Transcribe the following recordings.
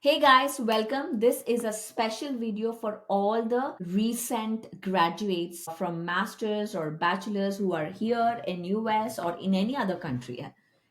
Hey guys, welcome. This is a special video for all the recent graduates from masters or bachelors who are here in US or in any other country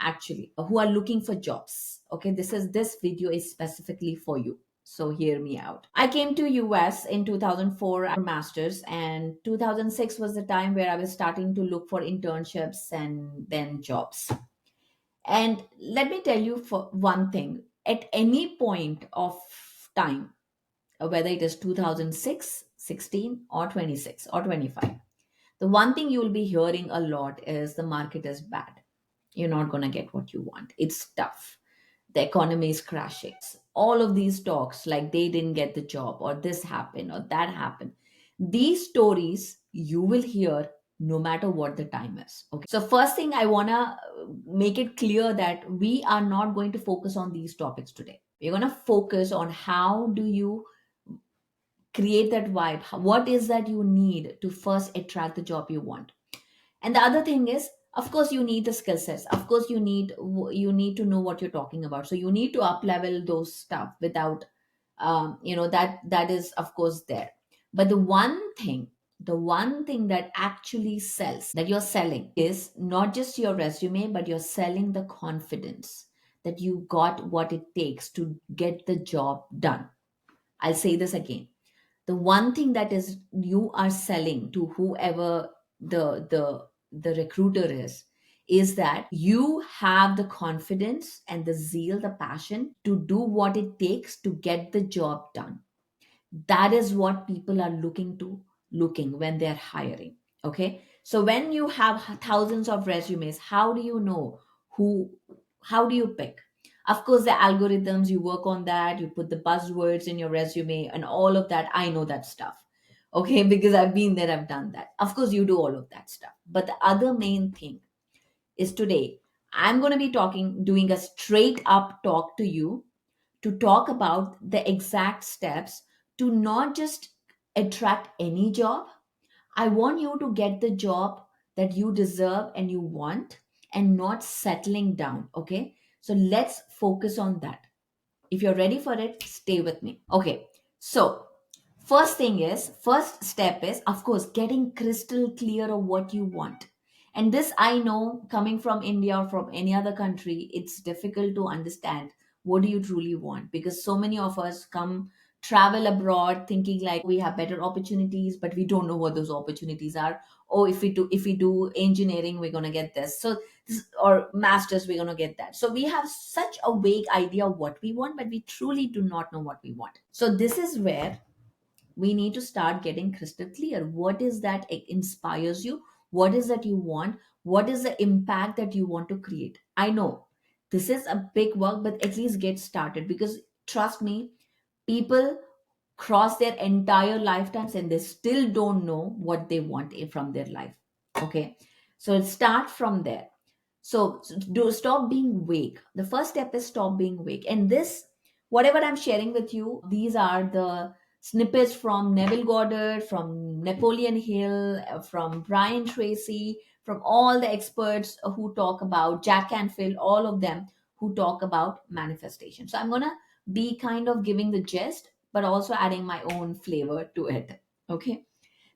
actually who are looking for jobs. Okay, this video is specifically for you. So hear me out. I came to US in 2004 for masters, and 2006 was the time where I was starting to look for internships and then jobs. And let me tell you for one thing, at any point of time, whether it is 2006, 16, or 26 or 25, the one thing you will be hearing a lot is the market is bad. You're not going to get what you want. It's tough. The economy is crashing. All of these talks, like they didn't get the job, or this happened, or that happened, these stories you will hear no matter what the time is. Okay. So, first thing I want to make it clear that we are not going to focus on these topics today. We're going to focus on how do you create that vibe. What is that you need to first attract the job you want? And the other thing is, of course, you need the skill sets. Of course, you need to know what you're talking about. So you need to up level those stuff without that is of course there. But the one thing that actually sells, that you're selling, is not just your resume, but you're selling the confidence that you got what it takes to get the job done. I'll say this again. The one thing that is you are selling to whoever the recruiter is that you have the confidence and the zeal, the passion to do what it takes to get the job done. That is what people are looking when they're hiring. Okay, so when you have thousands of resumes, how do you know who how do you pick? Of course, the algorithms, you work on that, you put the buzzwords in your resume and all of that. I know that stuff. Okay, because I've been there, I've done that. Of course, you do all of that stuff. But the other main thing is, today I'm going to be doing a straight up talk to you, to talk about the exact steps to not just attract any job. I want you to get the job that you deserve and you want, and not settling down. Okay, so let's focus on that. If you're ready for it, stay with me. Okay, so first step is, of course, getting crystal clear of what you want. And this, I know, coming from India or from any other country, it's difficult to understand what do you truly want, because so many of us come travel abroad thinking like we have better opportunities, but we don't know what those opportunities are. Oh, if we do engineering, we're going to get this. So or masters, we're going to get that. So we have such a vague idea of what we want, but we truly do not know what we want. So this is where we need to start getting crystal clear. What is that inspires you? What is that you want? What is the impact that you want to create? I know this is a big work, but at least get started, because trust me, people cross their entire lifetimes and they still don't know what they want from their life. Okay, so start from there. So do stop being vague. The first step is stop being vague. And this, whatever I'm sharing with you, these are the snippets from Neville Goddard, from Napoleon Hill, from Brian Tracy, from all the experts who talk about Jack Canfield, all of them who talk about manifestation. So I'm gonna be kind of giving the gist, but also adding my own flavor to it. Okay.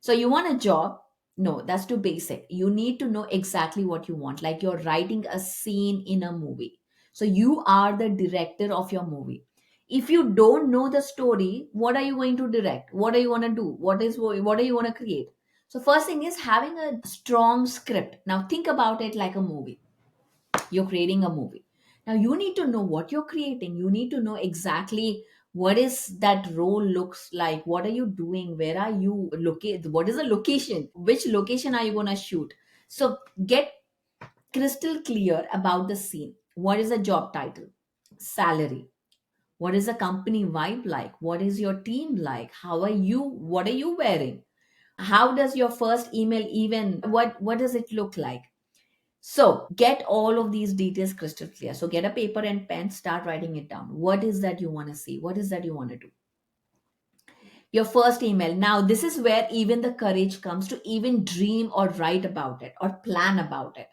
So you want a job? No, that's too basic. You need to know exactly what you want, like you're writing a scene in a movie. So you are the director of your movie. If you don't know the story, what are you going to direct? What are you going to do? What are you going to create? So first thing is having a strong script. Now think about it like a movie. You're creating a movie. Now you need to know what you're creating. You need to know exactly what is that role looks like. What are you doing? Where are you located? What is the location? Which location are you going to shoot? So get crystal clear about the scene. What is the job title? Salary? What is the company vibe like? What is your team like? How are you? What are you wearing? How does your first email, even what does it look like? So get all of these details crystal clear. So get a paper and pen, start writing it down. What is that you want to see? What is that you want to do? Your first email. Now, this is where even the courage comes to even dream or write about it or plan about it.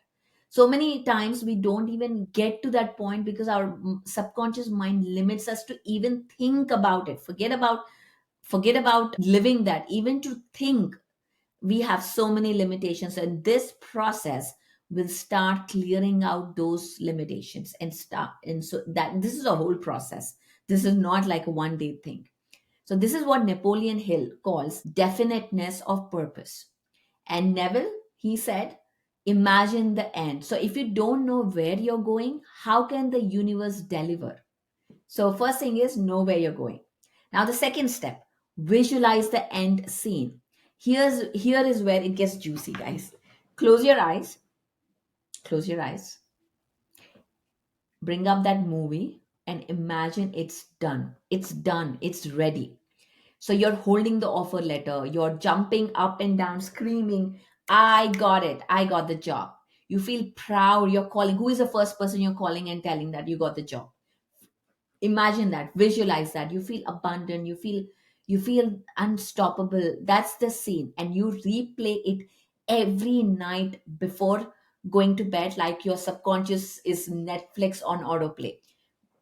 So many times we don't even get to that point because our subconscious mind limits us to even think about it. Forget about living that, even to think. We have so many limitations, and this process will start clearing out those limitations and start. And so that this is a whole process. This is not like a one day thing. So this is what Napoleon Hill calls definiteness of purpose. And Neville, he said, imagine the end. So if you don't know where you're going, how can the universe deliver? So first thing is know where you're going. Now the second step, visualize the end scene. Here is where it gets juicy, guys. Close your eyes, close your eyes, bring up that movie and imagine it's done. It's done, it's ready. So you're holding the offer letter, you're jumping up and down, screaming, I got it, I got the job. You feel proud, you're calling. Who is the first person you're calling and telling that you got the job? Imagine that, visualize that. You feel abundant, you feel unstoppable. That's the scene, and you replay it every night before going to bed, like your subconscious is Netflix on autoplay,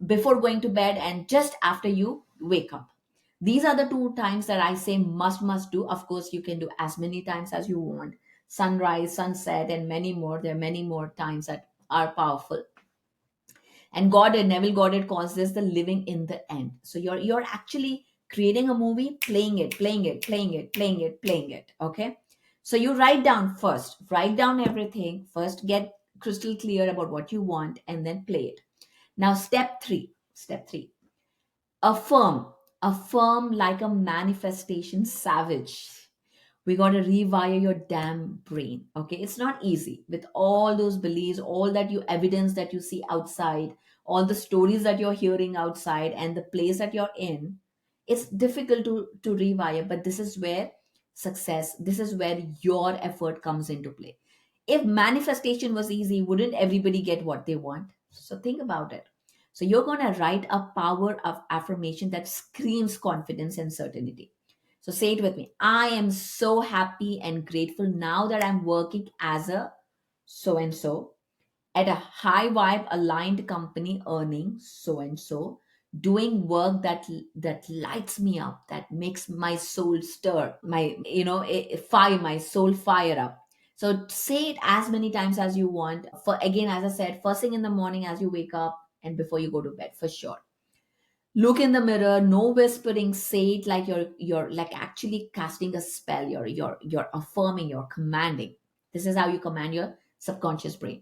before going to bed and just after you wake up. These are the two times that I say must do. Of course, you can do as many times as you want. Sunrise, sunset, and many more. There are many more times that are powerful. And Neville Goddard calls this the living in the end. So you're actually creating a movie, playing it, playing it, playing it, playing it, playing it. Okay. So you write down first, write down everything first, get crystal clear about what you want, and then play it. Now, step three, affirm, affirm like a manifestation savage. We got to rewire your damn brain. Okay, it's not easy with all those beliefs, all that you evidence that you see outside, all the stories that you're hearing outside, and the place that you're in. It's difficult to rewire, but this is where success, this is where your effort comes into play. If manifestation was easy, wouldn't everybody get what they want? So think about it. So you're going to write a power of affirmation that screams confidence and certainty. So say it with me. I am so happy and grateful now that I'm working as a so and so at a high vibe aligned company, earning so and so, doing work that lights me up, that makes my soul stir, my fire, my soul fire up. So say it as many times as you want. For again, as I said, first thing in the morning as you wake up and before you go to bed, for sure. Look in the mirror, no whispering, say it like you're like actually casting a spell. You're affirming, you're commanding. This is how you command your subconscious brain.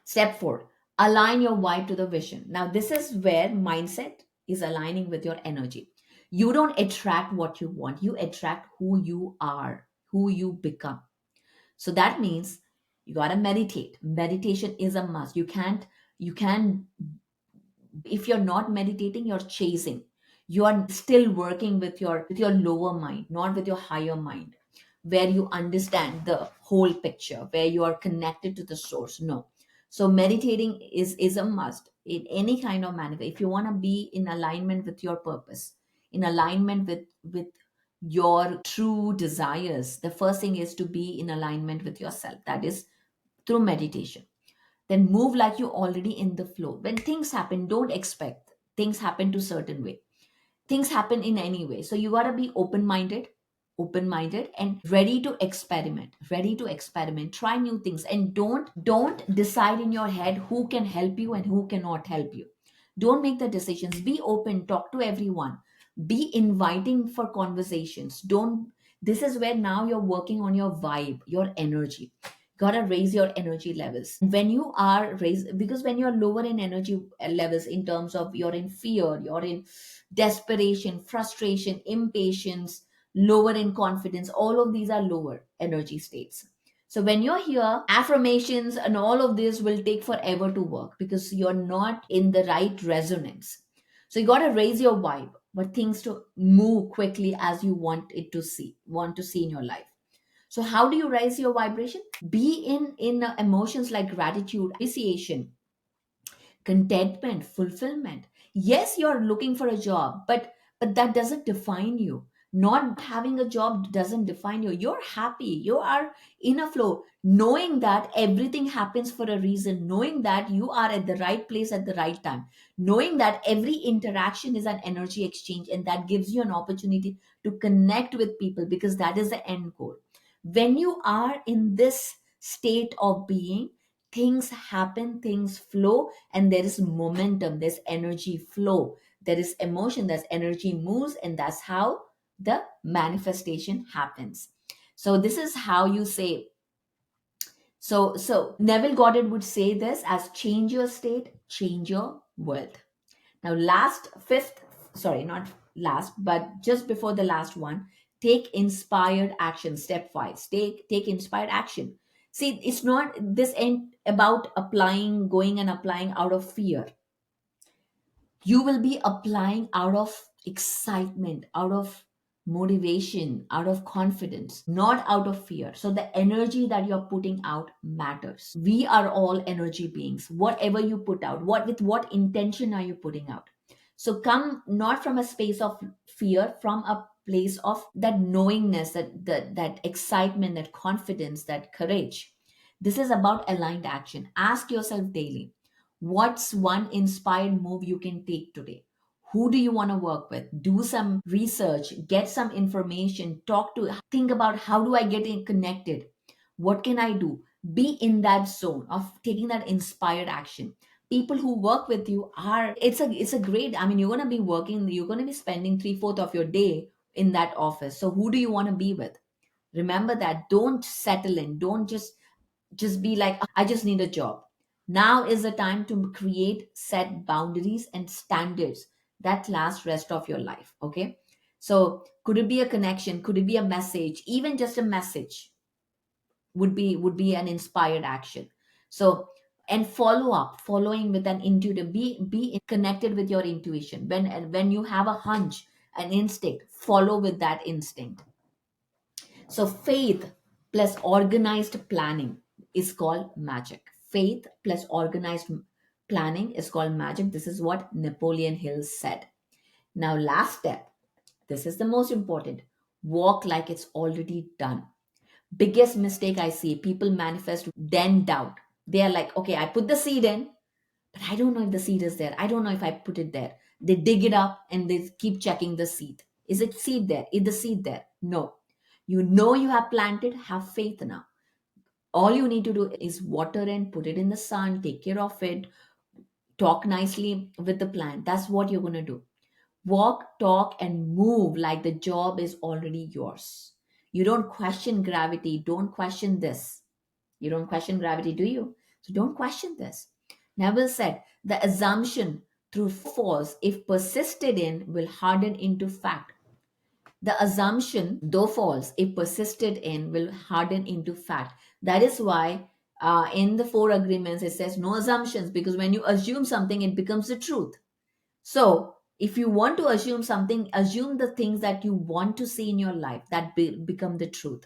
Step 4, align your why to the vision. Now this is where mindset is aligning with your energy. You don't attract what you want, you attract who you are, who you become. So that means you got to meditate. Meditation is a must. You can if you're not meditating, you're chasing. You are still working with your lower mind, not with your higher mind, where you understand the whole picture, where you are connected to the source. No. So meditating is a must in any kind of manner. If you want to be in alignment with your purpose, in alignment with your true desires, the first thing is to be in alignment with yourself. That is through meditation. Then move like you already in the flow. When things happen, don't expect things happen to certain way. Things happen in any way. So you got to be open minded and ready to experiment, try new things, and don't decide in your head who can help you and who cannot help you. Don't make the decisions. Be open, talk to everyone, be inviting for conversations. Don't This is where now you're working on your vibe, your energy. Gotta raise your energy levels. When you are raised, because when you're lower in energy levels, in terms of you're in fear, you're in desperation, frustration, impatience, lower in confidence, all of these are lower energy states. So when you're here, affirmations and all of this will take forever to work because you're not in the right resonance. So you got to raise your vibe for things to move quickly as you want to see in your life. So how do you raise your vibration? Be in emotions like gratitude, appreciation, contentment, fulfillment. Yes, you're looking for a job, but that doesn't define you. Not having a job doesn't define you. You're happy. You are in a flow, knowing that everything happens for a reason, knowing that you are at the right place at the right time, knowing that every interaction is an energy exchange, and that gives you an opportunity to connect with people, because that is the end goal. When you are in this state of being, things happen, things flow, and there is momentum, there's energy flow, there is emotion, there's energy moves, and that's how the manifestation happens. So this is how you say. So Neville Goddard would say this as: change your state, change your world. Now, last, fifth, sorry, not last, but just before the last one, take inspired action. Step five, take inspired action. See, it's not this ain't about applying, going and applying out of fear. You will be applying out of excitement, out of motivation, out of confidence, not out of fear. So the energy that you're putting out matters. We are all energy beings. Whatever you put out, what intention are you putting out? So come not from a space of fear, from a place of that knowingness, that excitement, that confidence, that courage. This is about aligned action. Ask yourself daily, what's one inspired move you can take today? Who do you want to work with? Do some research, get some information, talk to, think about, how do I get in connected? What can I do? Be in that zone of taking that inspired action. People who work with you are, it's a great, I mean, you're going to be working, you're going to be spending three-fourths of your day in that office. So who do you want to be with? Remember that. Don't settle in. Don't just be like, I just need a job. Now is the time to create, set boundaries and standards that last rest of your life. Okay. So could it be a connection? Could it be a message? Even just a message would be an inspired action. So, and follow up, following with an intuitive, be connected with your intuition. When you have a hunch, an instinct, follow with that instinct. So, faith plus organized planning is called magic. Faith plus organized planning is called magic. This is what Napoleon Hill said. Now, last step, this is the most important: walk like it's already done. Biggest mistake I see, people manifest, then doubt. They are like, okay, I put the seed in, but I don't know if the seed is there. I don't know if I put it there. They dig it up and they keep checking the seed. Is it seed there? Is the seed there? No. You know you have planted, have faith now. All you need to do is water and put it in the sun, take care of it, talk nicely with the plant. That's what you're going to do. Walk, talk, and move like the job is already yours. You don't question gravity. Don't question this. You don't question gravity, do you? So don't question this. Neville said, the assumption through false, if persisted in, will harden into fact. The assumption, though false, if persisted in, will harden into fact. That is why in the four agreements it says no assumptions, because when you assume something, it becomes the truth. So, if you want to assume something, assume the things that you want to see in your life that become the truth.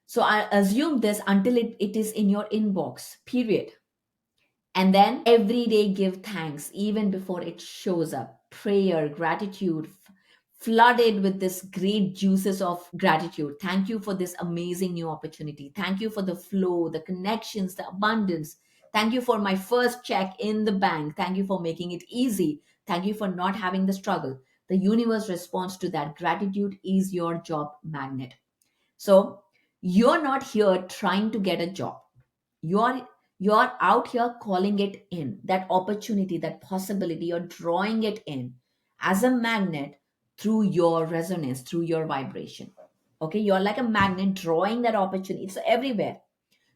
So, I assume this until it is in your inbox, period. And then every day give thanks even before it shows up. Prayer, gratitude, flooded with this great juices of gratitude. Thank you for this amazing new opportunity. Thank you for the flow, the connections, the abundance. Thank you for my first check in the bank. Thank you for making it easy. Thank you for not having the struggle. The universe responds to that. Gratitude is your job magnet. So you're not here trying to get a job. You're out here calling it in, that opportunity, that possibility. You're drawing it in as a magnet through your resonance, through your vibration. Okay, you're like a magnet drawing that opportunity. It's everywhere.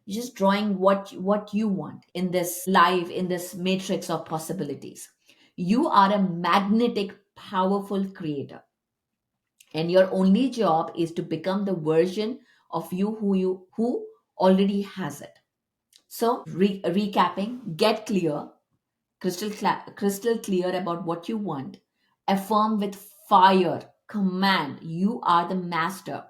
You're just drawing what you want in this life, in this matrix of possibilities. You are a magnetic powerful creator, and your only job is to become the version of you who already has it. So, recapping, get clear, crystal clear about what you want. Affirm with fire, command. You are the master.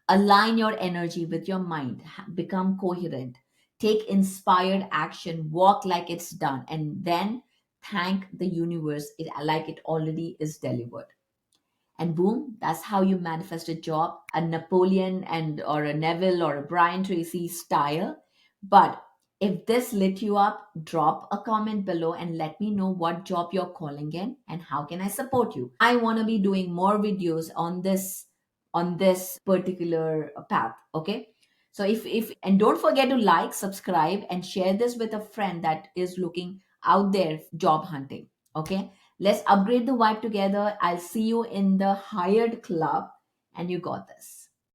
Align your energy with your mind. Become coherent. Take inspired action. Walk like it's done. And then thank the universe like it already is delivered. and boom, that's how you manifest a job, a Napoleon and or a Neville or a Brian Tracy style. But if this lit you up, drop a comment below and let me know what job you're calling in and how can I support you. I want to be doing more videos on this particular path. Okay. So if and don't forget to like, subscribe, and share this with a friend that is looking out there job hunting. Okay. Let's upgrade the vibe together. I'll see you in the hired club, and you got this.